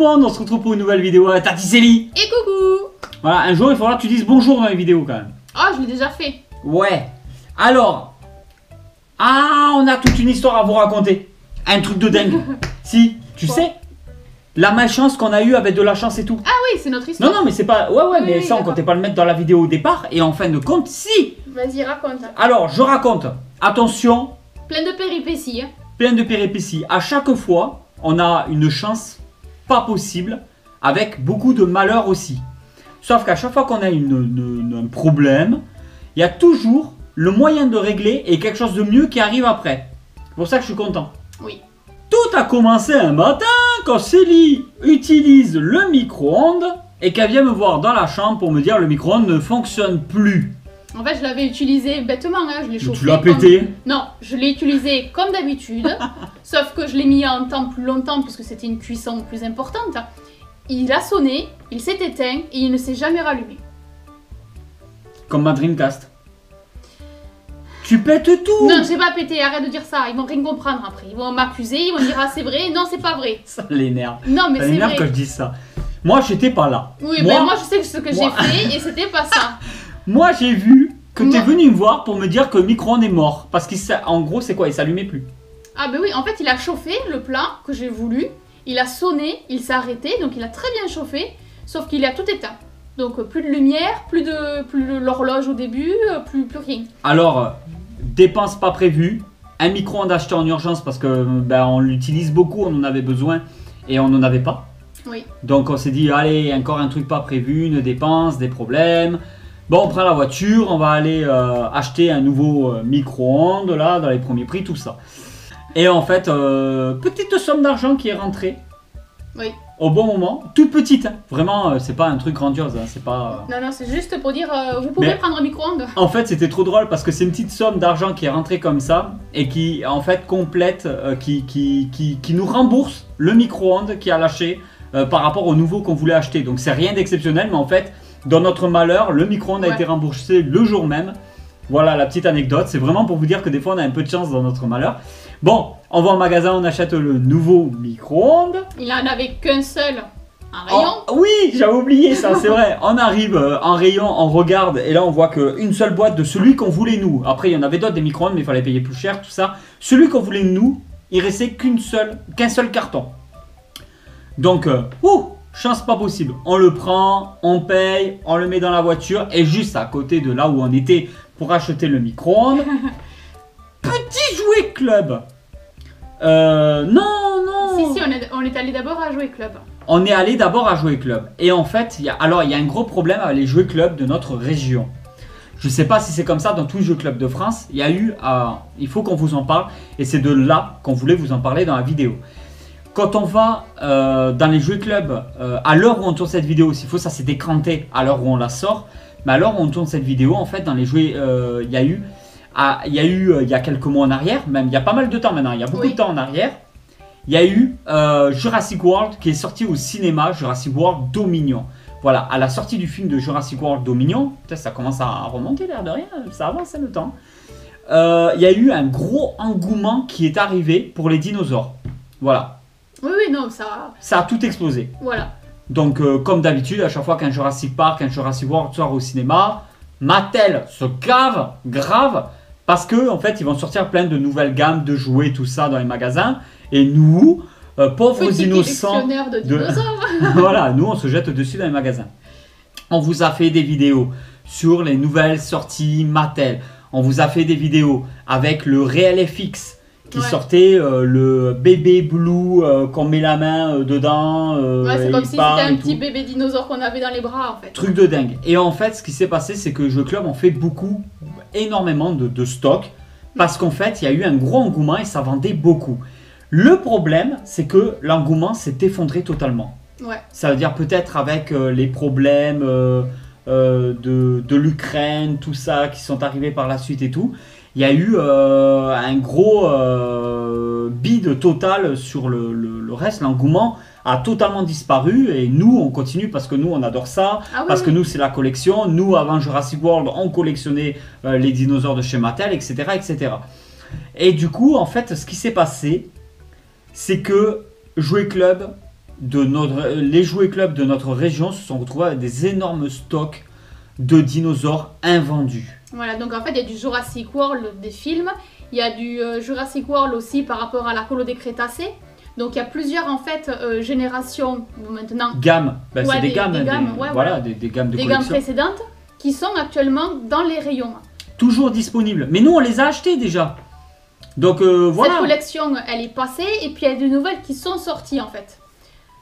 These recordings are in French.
monde, on se retrouve pour une nouvelle vidéo à Tati Célie. Et coucou. Voilà, un jour il faudra que tu dises bonjour dans les vidéos quand même. Ah, je l'ai déjà fait. Ouais. Alors, on a toute une histoire à vous raconter. Un truc de dingue. Si, tu sais, la malchance qu'on a eue avec de la chance et tout. Ah oui, c'est notre histoire. Non, mais c'est pas... Ouais, Oui, mais oui, ça on comptait pas le mettre dans la vidéo au départ. Et en fin de compte, si. Vas-y, raconte. Alors, je raconte. Attention, Plein de péripéties. Hein. plein de péripéties. À chaque fois, on a une chance pas possible, avec beaucoup de malheur aussi. Sauf qu'à chaque fois qu'on a un problème, il y a toujours le moyen de régler et quelque chose de mieux qui arrive après. C'est pour ça que je suis content. Oui. Tout a commencé un matin quand Célie utilise le micro-ondes et qu'elle vient me voir dans la chambre pour me dire le micro-ondes ne fonctionne plus. En fait, je l'avais utilisé bêtement, hein. Je l'ai chauffé. Tu l'as pété? Non, je l'ai utilisé comme d'habitude, sauf que je l'ai mis en temps plus longtemps parce que c'était une cuisson plus importante. Il a sonné, il s'est éteint et il ne s'est jamais rallumé. Comme ma Dreamcast. Tu pètes tout. Non, j'ai pas pété, arrête de dire ça, ils vont rien comprendre après. Ils vont m'accuser, ils vont dire ah c'est vrai, non c'est pas vrai. Ça l'énerve. Non mais Ça c'est l'énerve vrai. quand je dis ça. Moi j'étais pas là. Oui, moi je sais ce que j'ai fait et c'était pas ça. Moi j'ai vu que t'es Moi- venu me voir pour me dire que le micro-ondes est mort. Parce qu'en gros c'est quoi? Il s'allumait plus. Ah bah oui, en fait il a chauffé le plat que j'ai voulu, il a sonné, il s'est arrêté, donc il a très bien chauffé, sauf qu'il a tout éteint. Donc plus de lumière, plus de l'horloge au début, plus rien. Alors, dépense pas prévue. Un micro-ondes acheté en urgence parce que on l'utilise beaucoup, on en avait besoin et on n'en avait pas. Oui. Donc on s'est dit, allez, encore un truc pas prévu, une dépense, des problèmes. Bon, on prend la voiture, on va aller acheter un nouveau micro-ondes, là, dans les premiers prix, tout ça. Et en fait, petite somme d'argent qui est rentrée. Oui. Au bon moment, toute petite. Hein. Vraiment, c'est pas un truc grandiose, hein, c'est pas... Non, c'est juste pour dire, vous pouvez Mais- prendre un micro-ondes. En fait, c'était trop drôle parce que c'est une petite somme d'argent qui est rentrée comme ça et qui, en fait, complète, qui nous rembourse le micro-ondes qui a lâché par rapport au nouveau qu'on voulait acheter. Donc, c'est rien d'exceptionnel, mais en fait, dans notre malheur, le micro-ondes a été remboursé le jour même. Voilà la petite anecdote. C'est vraiment pour vous dire que des fois, on a un peu de chance dans notre malheur. Bon, on va au magasin, on achète le nouveau micro-ondes. Il en avait qu'un seul, un rayon. Oh, oui, j'avais oublié ça, c'est vrai. On arrive en rayon, on regarde et là on voit qu'une seule boîte de celui qu'on voulait nous. Après il y en avait d'autres des micro-ondes mais il fallait payer plus cher, tout ça. Celui qu'on voulait nous, il restait qu'un seul carton. Donc, chance pas possible. On le prend, on paye, on le met dans la voiture et juste à côté de là où on était pour acheter le micro-ondes, petit jouet club. Non. Si, on est allé d'abord à Jouet Club. On est allé d'abord à Jouet Club. Et en fait, il y a un gros problème avec les Jouet Club de notre région. Je ne sais pas si c'est comme ça dans tous les Jouet Club de France. Il y a eu, il faut qu'on vous en parle. Et c'est de là qu'on voulait vous en parler dans la vidéo. Quand on va dans les Jouet Club, à l'heure où on tourne cette vidéo, s'il faut, ça s'est décranté à l'heure où on la sort. Mais à l'heure où on tourne cette vidéo, en fait, dans les jouets, il y a eu, il y a quelques mois en arrière, même il y a pas mal de temps maintenant, il y a beaucoup de temps en arrière, il y a eu Jurassic World qui est sorti au cinéma, Jurassic World Dominion. Voilà, à la sortie du film de Jurassic World Dominion, peut-être ça commence à remonter l'air de rien, ça avance le temps. Il y a eu un gros engouement qui est arrivé pour les dinosaures. Voilà. Oui, non, ça... Ça a tout explosé. Voilà. Donc, comme d'habitude, à chaque fois qu'un Jurassic Park, un Jurassic World sort au cinéma, Mattel se grave, parce que en fait, ils vont sortir plein de nouvelles gammes de jouets, tout ça dans les magasins. Et nous, pauvres Petit innocents, collectionneur de dinosaures. voilà, nous on se jette dessus dans les magasins. On vous a fait des vidéos sur les nouvelles sorties Mattel. On vous a fait des vidéos avec le Real FX qui sortait le bébé blue qu'on met la main dedans. C'est comme si c'était parle un et petit tout. bébé dinosaure qu'on avait dans les bras en fait. Truc de dingue. Et en fait, ce qui s'est passé, c'est que Jouet Club en fait énormément de stock parce qu'en fait, il y a eu un gros engouement et ça vendait beaucoup. Le problème, c'est que l'engouement s'est effondré totalement. Ouais. Ça veut dire peut-être avec les problèmes de l'Ukraine, tout ça, qui sont arrivés par la suite et tout. Il y a eu un gros bide total sur le reste. L'engouement a totalement disparu et nous, on continue parce que nous, on adore ça. Parce que nous, c'est la collection. Nous, avant Jurassic World, on collectionnait les dinosaures de chez Mattel, etc., etc. Et du coup, en fait, ce qui s'est passé, c'est que Jouet Club les jouets clubs de notre région se sont retrouvés avec des énormes stocks de dinosaures invendus. Voilà, donc en fait, il y a du Jurassic World des films, il y a du Jurassic World aussi par rapport à la colo des Crétacés. Donc il y a plusieurs en fait générations maintenant. Gamme, ben, Ouais, c'est des gammes, des gammes, ouais, voilà. des gammes de Des collection. gammes précédentes qui sont actuellement dans les rayons. Toujours disponibles. Mais nous, on les a achetés déjà. Donc voilà. Cette collection, elle est passée et puis il y a des nouvelles qui sont sorties en fait.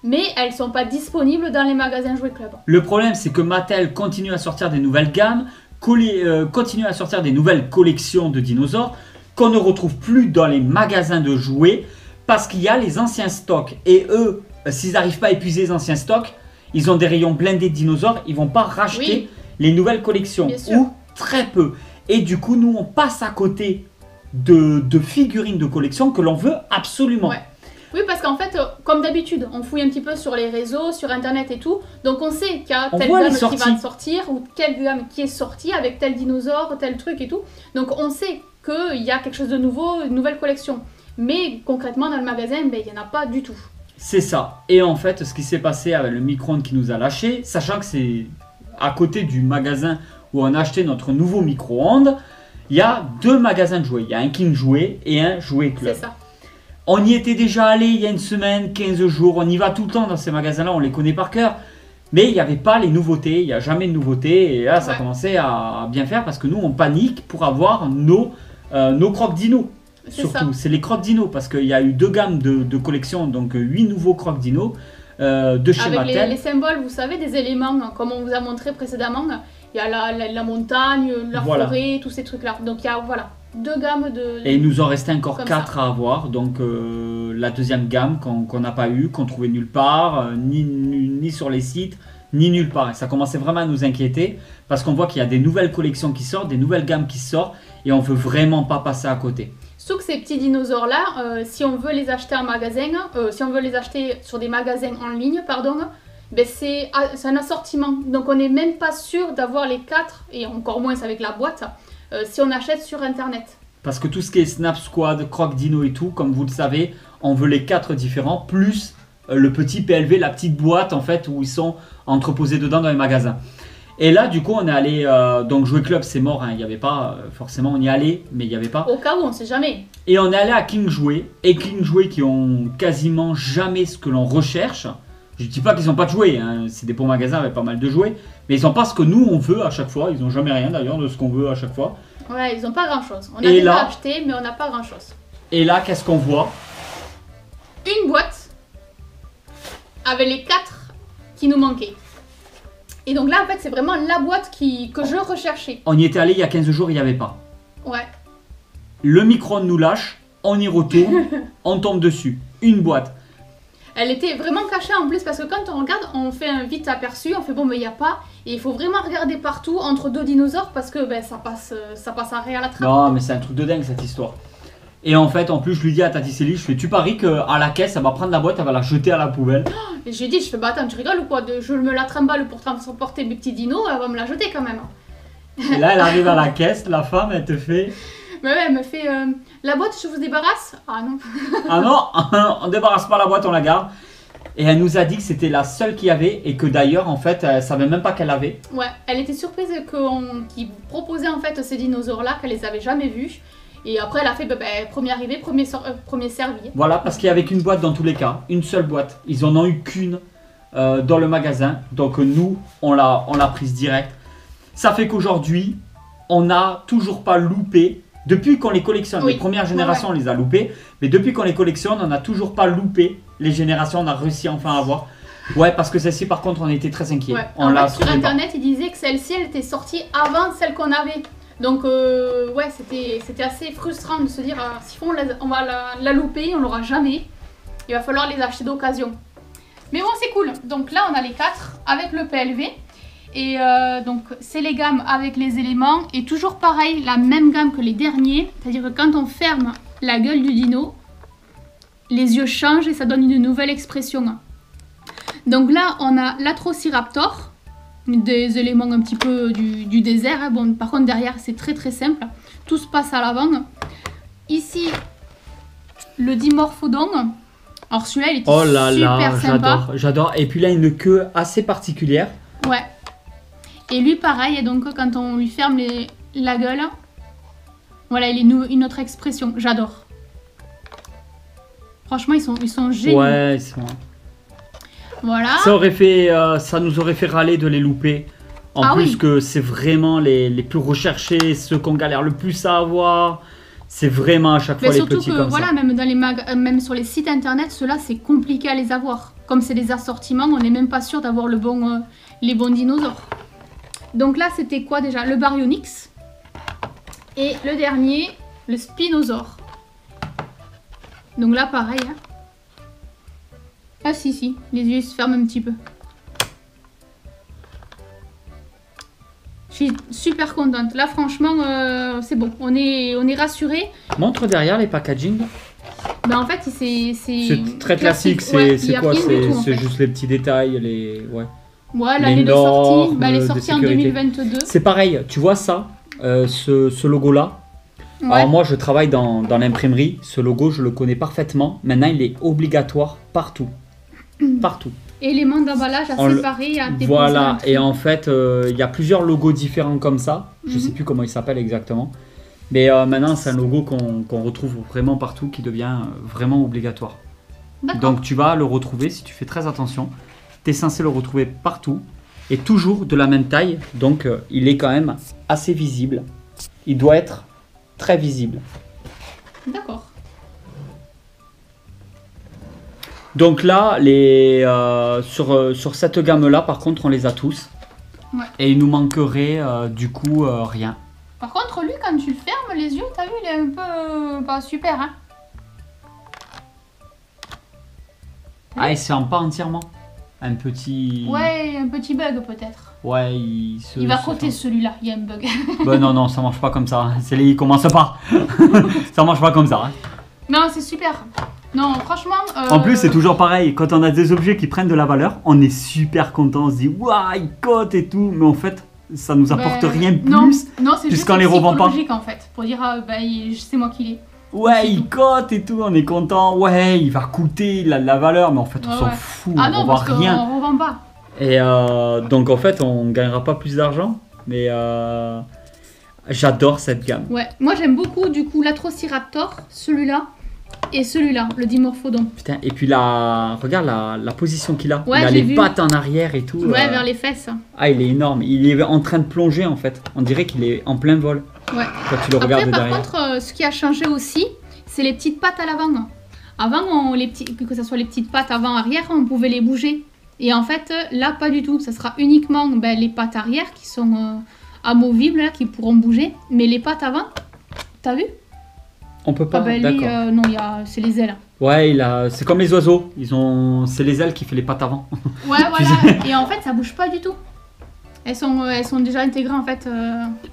Mais elles ne sont pas disponibles dans les magasins Jouets Club. Le problème, c'est que Mattel continue à sortir des nouvelles gammes, continue à sortir des nouvelles collections de dinosaures qu'on ne retrouve plus dans les magasins de jouets parce qu'il y a les anciens stocks. Et eux, s'ils n'arrivent pas à épuiser les anciens stocks, ils ont des rayons blindés de dinosaures, ils vont pas racheter les nouvelles collections. Ou très peu. Et du coup, nous, on passe à côté de figurines de collection que l'on veut absolument. Ouais. Oui, parce qu'en fait, comme d'habitude, on fouille un petit peu sur les réseaux, sur internet et tout. Donc on sait qu'il y a telle gamme qui va sortir ou quelle gamme qui est sortie avec tel dinosaure, tel truc et tout. Donc on sait qu'il y a quelque chose de nouveau, une nouvelle collection. Mais concrètement, dans le magasin, ben, il n'y en a pas du tout. C'est ça. Et en fait, ce qui s'est passé avec le micro-ondes qui nous a lâché, sachant que c'est à côté du magasin où on a acheté notre nouveau micro-ondes, il y a 2 magasins de jouets. Il y a un King Jouet et un Jouet Club. C'est ça. On y était déjà allé il y a une semaine, 15 jours. On y va tout le temps dans ces magasins-là, on les connaît par cœur. Mais il n'y avait pas les nouveautés, il n'y a jamais de nouveautés. Et là, ça commençait à bien faire parce que nous, on panique pour avoir nos croque-dinos. Surtout, c'est les croque-dinos parce qu'il y a eu 2 gammes de collection, donc 8 nouveaux croque-dinos de chez Mattel. Avec les symboles, vous savez, des éléments, comme on vous a montré précédemment. Il y a la montagne, la forêt, tous ces trucs-là. Donc il y a 2 gammes de... Et il nous en restait encore 4 ça. à avoir. Donc la deuxième gamme qu'on n'a pas eu, qu'on trouvait nulle part, ni sur les sites, ni nulle part. Et ça commençait vraiment à nous inquiéter parce qu'on voit qu'il y a des nouvelles collections qui sortent, des nouvelles gammes qui sortent et on ne veut vraiment pas passer à côté. Surtout que ces petits dinosaures-là, si on veut les acheter en magasin, si on veut les acheter sur des magasins en ligne, pardon, ben c'est un assortiment. Donc on n'est même pas sûr d'avoir les 4, et encore moins avec la boîte, si on achète sur internet. Parce que tout ce qui est Snap Squad, Croc Dino et tout, comme vous le savez, on veut les 4 différents, plus le petit PLV, la petite boîte en fait où ils sont entreposés dedans dans les magasins. Et là, du coup, on est allé. Donc, Jouet Club, c'est mort, hein, il n'y avait pas. Forcément, on y allait, mais il n'y avait pas. Au cas où, on ne sait jamais. Et on est allé à King Jouet. Et King Jouet qui ont quasiment jamais ce que l'on recherche. Je ne dis pas qu'ils n'ont pas de jouets, hein, c'est des bons magasins avec pas mal de jouets. Mais ils n'ont pas ce que nous, on veut à chaque fois. Ils n'ont jamais rien d'ailleurs de ce qu'on veut à chaque fois. Ouais, ils n'ont pas grand chose. On a déjà acheté, mais on n'a pas grand chose. Et là, qu'est-ce qu'on voit? Une boîte avec les 4 qui nous manquaient. Et donc là, en fait, c'est vraiment la boîte que je recherchais. On y était allé il y a 15 jours, il n'y avait pas. Ouais. Le micro-ondes nous lâche, on y retourne, on tombe dessus. Une boîte. Elle était vraiment cachée en plus parce que quand on regarde, on fait un vite aperçu, on fait bon, mais il n'y a pas. Et il faut vraiment regarder partout entre 2 dinosaures parce que ben, ça passe à rien à la trappe. Non, mais c'est un truc de dingue cette histoire. Et en fait, en plus, je lui dis à Tati Célie, je fais, tu paries qu'à la caisse, elle va prendre la boîte, elle va la jeter à la poubelle. Et j'ai dit, je fais, bah attends, tu rigoles ou quoi? Je me la trimballe pour transporter mes petits dinos, elle va me la jeter quand même. Et là, elle arrive à la caisse, la femme, elle te fait... Mais ouais, elle me fait, la boîte, je vous débarrasse? Ah non. Ah non, on débarrasse pas la boîte, on la garde. Et elle nous a dit que c'était la seule qu'il y avait et que d'ailleurs, en fait, elle savait même pas qu'elle avait. Ouais, elle était surprise qu'ils proposaient en fait ces dinosaures-là, qu'elle les avait jamais vus. Et après, elle a fait premier arrivé, premier servi. Voilà, parce qu'il n'y avait qu'une boîte dans tous les cas, une seule boîte. Ils en ont eu qu'une dans le magasin. Donc nous, on l'a prise direct. Ça fait qu'aujourd'hui, on n'a toujours pas loupé. Depuis qu'on les collectionne, les premières générations, on les a loupées. Mais depuis qu'on les collectionne, on n'a toujours pas loupé les générations. On a réussi enfin à avoir. Ouais, parce que celle-ci, par contre, on était très inquiets. Ouais. On l'a sur internet, ils disaient que celle-ci, elle était sortie avant celle qu'on avait. Donc ouais, c'était assez frustrant de se dire si on va la louper, on l'aura jamais. Il va falloir les acheter d'occasion. Mais bon, c'est cool. Donc là, on a les 4 avec le PLV. Et donc c'est les gammes avec les éléments. Et toujours pareil, la même gamme que les derniers. C'est-à-dire que quand on ferme la gueule du dino, les yeux changent et ça donne une nouvelle expression. Donc là, on a l'Atrociraptor. Des éléments un petit peu du désert. Bon, par contre, derrière, c'est très très simple. Tout se passe à l'avant. Ici, le Dimorphodon. Alors celui-là, il était Oh là là, super sympa. j'adore. Et puis là, une queue assez particulière. Ouais. Et lui, pareil, et donc quand on lui ferme la gueule, voilà, il est une autre expression. J'adore. Franchement, ils sont géniaux. Ouais, ils sont... Voilà. Ça nous aurait fait râler de les louper. En plus que c'est vraiment les plus recherchés, ceux qu'on galère le plus à avoir. C'est vraiment à chaque fois les petits comme voilà, ça. même même sur les sites internet, ceux-là, c'est compliqué à les avoir. Comme c'est des assortiments, on n'est même pas sûr d'avoir les bons dinosaures. Donc là, c'était quoi déjà? Le Baryonyx. Et le dernier, le Spinosaure. Donc là, pareil. Hein. Ah si, les yeux se ferment un petit peu. Je suis super contente. Là, franchement, c'est bon. On est rassurés. Montre derrière les packaging. Ben, en fait, c'est très classique. Ouais, c'est quoi? C'est juste les petits détails. Ouais, l'année de sortie. Ben, elle est sortie en 2022. C'est pareil. Tu vois ça, ce logo-là. Ouais. Alors moi, je travaille dans l'imprimerie. Ce logo, je le connais parfaitement. Maintenant, il est obligatoire partout. Partout. Éléments d'emballage à séparer, à déposer. Voilà, et en fait, il y a plusieurs logos différents comme ça. Je sais plus comment il s'appelle exactement. Mais maintenant, c'est un logo qu'on retrouve vraiment partout, qui devient vraiment obligatoire. Donc tu vas le retrouver, si tu fais très attention. Tu es censé le retrouver partout. Et toujours de la même taille. Donc il est quand même assez visible. Il doit être très visible. D'accord. Donc là, sur cette gamme-là, par contre, on les a tous. Ouais. Et il nous manquerait du coup rien. Par contre, lui, quand tu le fermes, les yeux, t'as vu, il est un peu pas super, hein. Ah, il se ferme pas entièrement. Un petit... Ouais, un petit bug peut-être. Ouais, il va côté celui-là, il y a un bug. Ben non, ça marche pas comme ça. Il commence pas. Ça marche pas comme ça. Hein. Non, c'est super. Non, franchement... En plus, c'est toujours pareil. Quand on a des objets qui prennent de la valeur, on est super content. On se dit, waouh, ils cotent et tout. Mais en fait, ça nous apporte rien de plus. Non, c'est juste les revend pas. En fait. Pour dire, c'est moi qui l'ai. Ouais, il cote et tout, on est content. Ouais, il va coûter la valeur. Mais en fait, on s'en fout. Ah non, on voit parce rien. qu'on revend pas. Et donc, en fait, on gagnera pas plus d'argent. Mais j'adore cette gamme. Ouais, moi j'aime beaucoup du coup l'Atrociraptor, celui-là. Et celui-là, le Dimorphodon. Putain, et puis regarde la position qu'il a. Ouais, il a les pattes en arrière et tout. Ouais, vers les fesses. Ah, il est énorme. Il est en train de plonger en fait. On dirait qu'il est en plein vol. Ouais. Quand tu le regardes par derrière. contre, ce qui a changé aussi, c'est les petites pattes à l'avant. Avant, que ce soit les petites pattes avant-arrière, on pouvait les bouger. Et en fait, là, pas du tout. Ça sera uniquement les pattes arrière qui sont amovibles, là, qui pourront bouger. Mais les pattes avant, t'as vu? On peut pas, d'accord. Non, c'est les ailes. Ouais, c'est comme les oiseaux. C'est les ailes qui fait les pattes avant. Ouais, voilà. Et en fait, ça bouge pas du tout. Elles sont déjà intégrées en fait.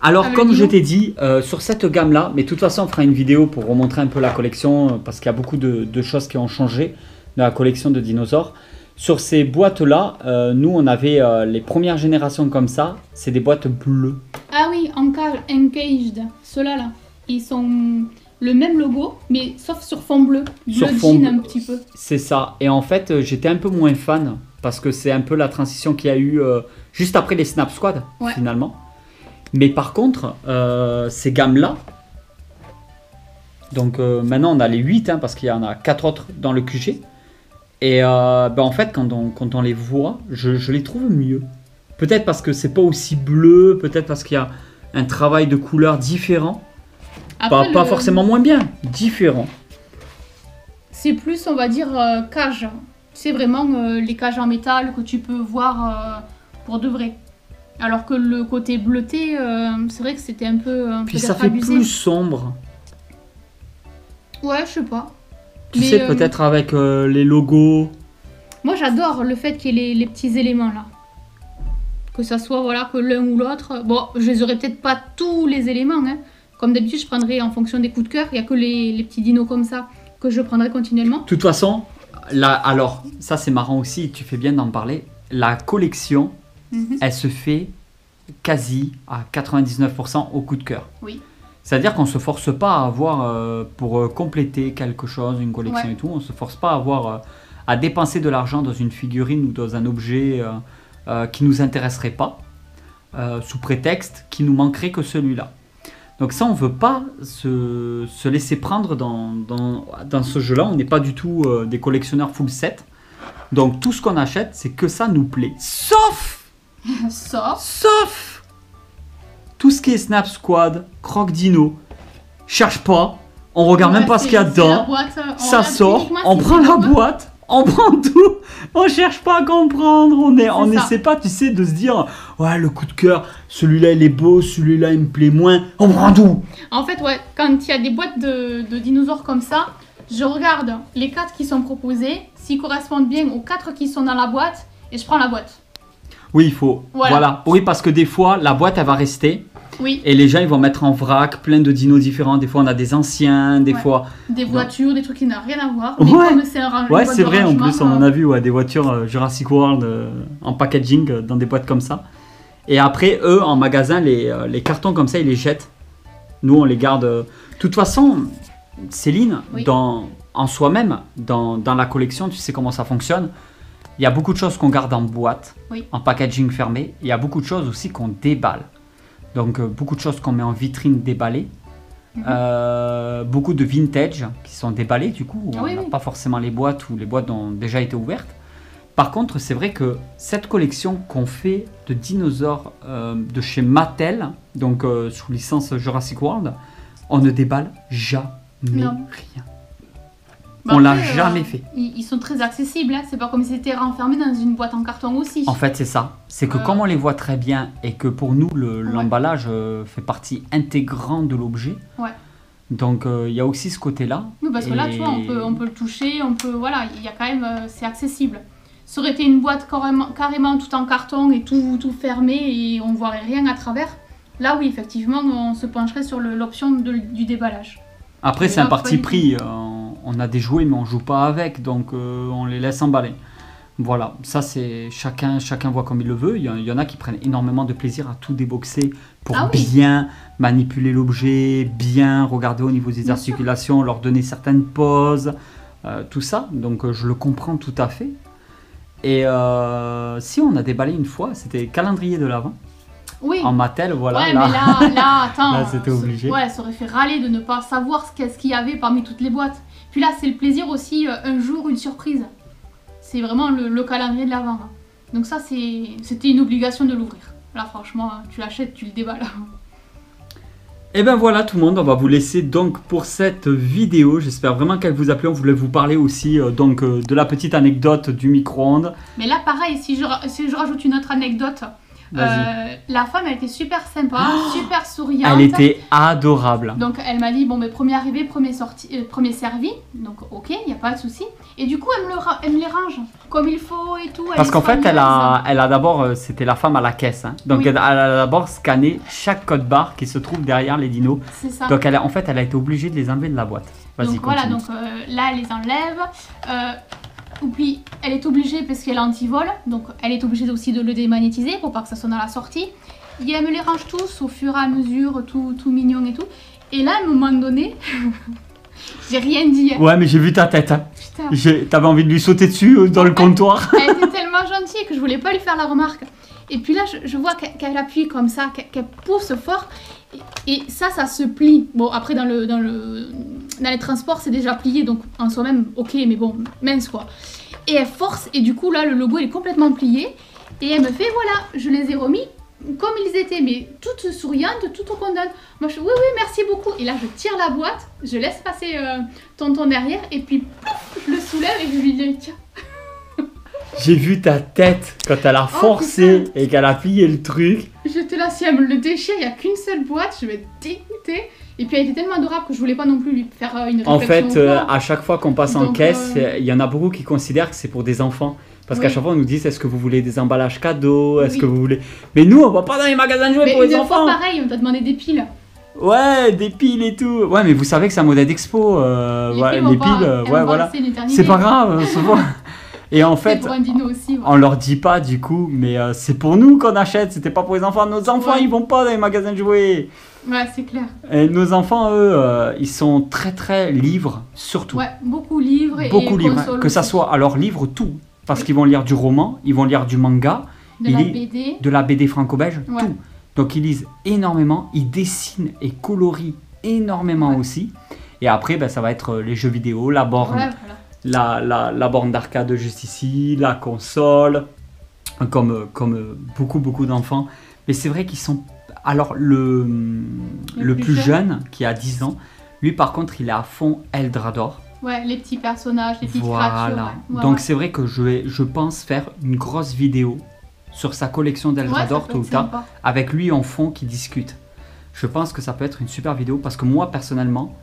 Alors, comme je t'ai dit, sur cette gamme-là, mais de toute façon, on fera une vidéo pour remontrer un peu la collection, parce qu'il y a beaucoup de choses qui ont changé dans la collection de dinosaures. Sur ces boîtes-là, nous, on avait les premières générations comme ça. C'est des boîtes bleues. Ah oui, Encaged. Ceux-là, là. Ils sont... le même logo, mais sauf sur fond bleu. Bleu jean un petit peu. C'est ça. Et en fait, j'étais un peu moins fan parce que c'est un peu la transition qu'il y a eu juste après les Snap Squad, finalement. Mais par contre, ces gammes-là, donc maintenant on a les 8, parce qu'il y en a 4 autres dans le QG. Et en fait, quand on les voit, je les trouve mieux. Peut-être parce que c'est pas aussi bleu, peut-être parce qu'il y a un travail de couleur différent. Après, pas forcément moins bien, différent. C'est plus, on va dire, cage. C'est vraiment les cages en métal que tu peux voir pour de vrai. Alors que le côté bleuté, c'est vrai que c'était un peu puis ça fait abusé. Plus sombre. Ouais, je sais pas. Tu sais, peut-être avec les logos. Moi, j'adore le fait qu'il y ait les petits éléments là. Que ça soit, voilà, que l'un ou l'autre. Bon, je les aurais peut-être pas tous les éléments, hein. Comme d'habitude, je prendrai en fonction des coups de cœur. Il n'y a que les petits dinos comme ça que je prendrai continuellement. De toute façon, là, alors, ça c'est marrant aussi, tu fais bien d'en parler. La collection, elle se fait quasi à 99% au coup de cœur. Oui. C'est-à-dire qu'on ne se force pas à avoir, pour compléter quelque chose, une collection et tout, on ne se force pas à avoir, à dépenser de l'argent dans une figurine ou dans un objet qui ne nous intéresserait pas, sous prétexte qu'il nous manquerait que celui-là. Donc ça, on ne veut pas se laisser prendre dans ce jeu-là. On n'est pas du tout des collectionneurs full set. Donc tout ce qu'on achète, c'est que ça nous plaît. Sauf tout ce qui est Snap Squad, Croc Dino. Cherche pas. On regarde même pas ce qu'il y a dedans. Ça sort, on prend la boîte. On prend tout, on cherche pas à comprendre, on essaie pas, tu sais, de se dire ouais, le coup de cœur, celui-là il est beau, celui-là il me plaît moins, on prend tout. En fait, ouais, quand il y a des boîtes de dinosaures comme ça, je regarde les 4 qui sont proposés, s'ils correspondent bien aux 4 qui sont dans la boîte, et je prends la boîte. Oui, il faut. Voilà. Oui, parce que des fois, la boîte elle va rester. Oui. Et les gens ils vont mettre en vrac plein de dinos différents. Des fois on a des anciens, des fois des voitures, des trucs qui n'ont rien à voir. Mais comme c'est un ouais, c'est vrai. En plus, on en a vu des voitures Jurassic World en packaging dans des boîtes comme ça. Et après, eux en magasin, les cartons comme ça, ils les jettent. Nous, on les garde. De toute façon, Céline, en soi-même, dans la collection, tu sais comment ça fonctionne. Il y a beaucoup de choses qu'on garde en boîte, en packaging fermé. Il y a beaucoup de choses aussi qu'on déballe. Donc beaucoup de choses qu'on met en vitrine déballées, beaucoup de vintage qui sont déballés du coup, on n'a pas forcément les boîtes ou les boîtes ont déjà été ouvertes. Par contre, c'est vrai que cette collection qu'on fait de dinosaures de chez Mattel, donc sous licence Jurassic World, on ne déballe jamais rien. Bah on l'a jamais fait. Ils sont très accessibles, hein. C'est pas comme si c'était renfermé dans une boîte en carton aussi. En fait, c'est ça. C'est que comme on les voit très bien et que pour nous, l'emballage fait partie intégrante de l'objet. Ouais. Donc, il y a aussi ce côté-là. Oui, parce que là, tu vois, on peut le toucher, voilà, il y a quand même, c'est accessible. Ça aurait été une boîte carrément tout en carton et tout fermé et on voirait rien à travers. Là, oui, effectivement, on se pencherait sur l'option du déballage. Après, c'est un parti pris. On a des jouets, mais on joue pas avec, donc on les laisse emballer. Voilà, ça c'est chacun voit comme il le veut. Il y en a qui prennent énormément de plaisir à tout déboxer pour bien manipuler l'objet, bien regarder au niveau des articulations, leur donner certaines poses, tout ça. Donc je le comprends tout à fait. Et si on a déballé une fois, c'était calendrier de l'Avent. Oui. En Mattel, voilà. Ouais, mais là, attends. Là, c'était obligé. Ouais, ça aurait fait râler de ne pas savoir ce qu'il y avait parmi toutes les boîtes. Puis là, c'est le plaisir aussi, un jour, une surprise. C'est vraiment le calendrier de l'Avent. Donc ça, c'était une obligation de l'ouvrir. Là, franchement, tu l'achètes, tu le déballes. Et ben voilà tout le monde, on va vous laisser donc pour cette vidéo. J'espère vraiment qu'elle vous a plu. On voulait vous parler aussi de la petite anecdote du micro-ondes. Mais là, pareil, si je rajoute une autre anecdote... la femme elle était super sympa, super souriante. Elle était adorable. Donc elle m'a dit bon mais premier arrivé, premier servi. Donc ok, il n'y a pas de souci. Et du coup elle me les range comme il faut et tout. Parce qu'en fait elle a d'abord, c'était la femme à la caisse. Hein. Donc elle a d'abord scanné chaque code barre qui se trouve derrière les dinos. C'est ça. Donc elle a été obligée de les enlever de la boîte. Vas-y, donc voilà, donc là elle les enlève. Puis elle est obligée, parce qu'elle est anti-vol, donc elle est obligée aussi de le démagnétiser pour pas que ça sonne à la sortie. Et elle me les range tous au fur et à mesure, tout mignon et tout. Et là, à un moment donné, j'ai rien dit. Ouais, mais j'ai vu ta tête. Hein. T'avais envie de lui sauter dessus dans le comptoir. Elle était tellement gentille que je voulais pas lui faire la remarque. Et puis là, je vois qu'elle appuie comme ça, qu'elle pousse fort. Et ça se plie. Bon, après, dans les transports, c'est déjà plié, donc en soi-même, ok, mais bon, mince quoi. Et elle force, et du coup, là, le logo, il est complètement plié. Et elle me fait, voilà, je les ai remis comme ils étaient, mais toutes souriantes, toutes contentes. Moi, je fais, oui, merci beaucoup. Et là, je tire la boîte, je laisse passer tonton derrière, et puis, pouf, je le soulève et je lui dis, tiens. J'ai vu ta tête quand elle a forcé et qu'elle a plié le truc. J'étais là, si elle me le déchire, il n'y a qu'une seule boîte, je vais être dégoûtée. Et puis elle était tellement adorable que je voulais pas non plus lui faire une réflexion. En fait, à chaque fois qu'on passe en caisse, il y en a beaucoup qui considèrent que c'est pour des enfants. Parce qu'à chaque fois, on nous dit, est-ce que vous voulez des emballages cadeaux? Est-ce que vous voulez... Mais nous, on va pas dans les magasins de jouets pour les enfants. Mais pareil, on t'a demandé des piles. Ouais, des piles et tout. Ouais, mais vous savez que c'est un modèle d'expo. Les piles, voilà. C'est pas grave, Et en C'est fait, pour un dino aussi. Ouais. on leur dit pas du coup, mais c'est pour nous qu'on achète, c'était pas pour les enfants. Nos enfants, Ouais. ils vont pas dans les magasins de jouets. Ouais, c'est clair. Et nos enfants, eux, ils sont très très livres, surtout. Ouais, beaucoup livres et Beaucoup livres, consoles que ça aussi. soit, alors livres tout, parce Oui. qu'ils vont lire du roman, ils vont lire du manga, De la BD. de la BD franco-belge, Ouais. tout. Donc ils lisent énormément, ils dessinent et colorient énormément Ouais. aussi. Et après, ben, ça va être les jeux vidéo, la borne, Ouais, voilà. la borne d'arcade juste ici, la console, comme beaucoup d'enfants. Mais c'est vrai qu'ils sont... Alors le plus jeune, qui a 10 ans, lui par contre, il est à fond Eldrador. Ouais, les petits personnages, les petites créatures. Voilà. Ouais. Ouais, Donc ouais. c'est vrai que je pense faire une grosse vidéo sur sa collection Ouais, ça d'Eldrador peut tôt ou être tard, sympa. avec lui en fond qui discute. Je pense que ça peut être une super vidéo parce que moi personnellement,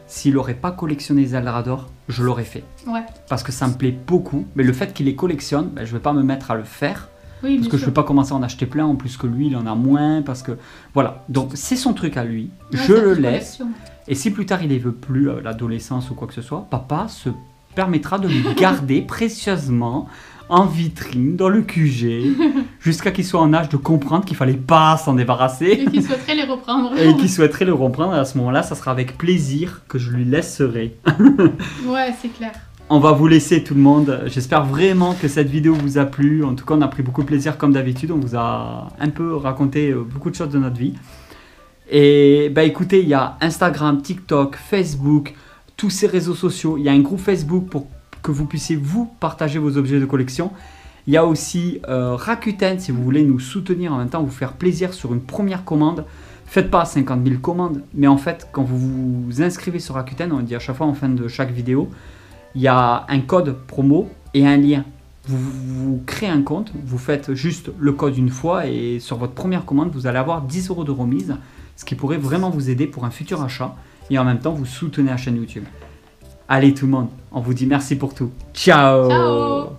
s'il n'aurait pas collectionné Eldrador, je l'aurais fait. Ouais. Parce que ça me plaît beaucoup, mais le fait qu'il les collectionne, ben, je ne vais pas me mettre à le faire. Oui, Parce bien que je ne sûr. vais pas commencer à en acheter plein, en plus que lui, il en a moins, parce que... Voilà, donc c'est son truc à lui, Ouais, je ça le fait laisse, collection. et si plus tard il ne veut plus l'adolescence ou quoi que ce soit, papa se permettra de le garder précieusement en vitrine, dans le QG, jusqu'à qu'il soit en âge de comprendre qu'il fallait pas s'en débarrasser, Et qui souhaiterait les reprendre. et qu'il souhaiterait le reprendre, et à ce moment-là, ça sera avec plaisir que je lui laisserai. Ouais, c'est clair. On va vous laisser tout le monde. J'espère vraiment que cette vidéo vous a plu. En tout cas, on a pris beaucoup de plaisir comme d'habitude. On vous a un peu raconté beaucoup de choses de notre vie. Et bah écoutez, il y a Instagram, TikTok, Facebook, tous ces réseaux sociaux. Il y a un groupe Facebook pour que vous puissiez vous partager vos objets de collection. Il y a aussi Rakuten si vous voulez nous soutenir en même temps, vous faire plaisir sur une première commande. Faites pas 50 000 commandes, mais en fait, quand vous vous inscrivez sur Rakuten, on le dit à chaque fois en fin de chaque vidéo, il y a un code promo et un lien. Vous créez un compte, vous faites juste le code une fois et sur votre première commande, vous allez avoir 10 € de remise, ce qui pourrait vraiment vous aider pour un futur achat et en même temps vous soutenez la chaîne YouTube. Allez tout le monde, on vous dit merci pour tout. Ciao. Ciao.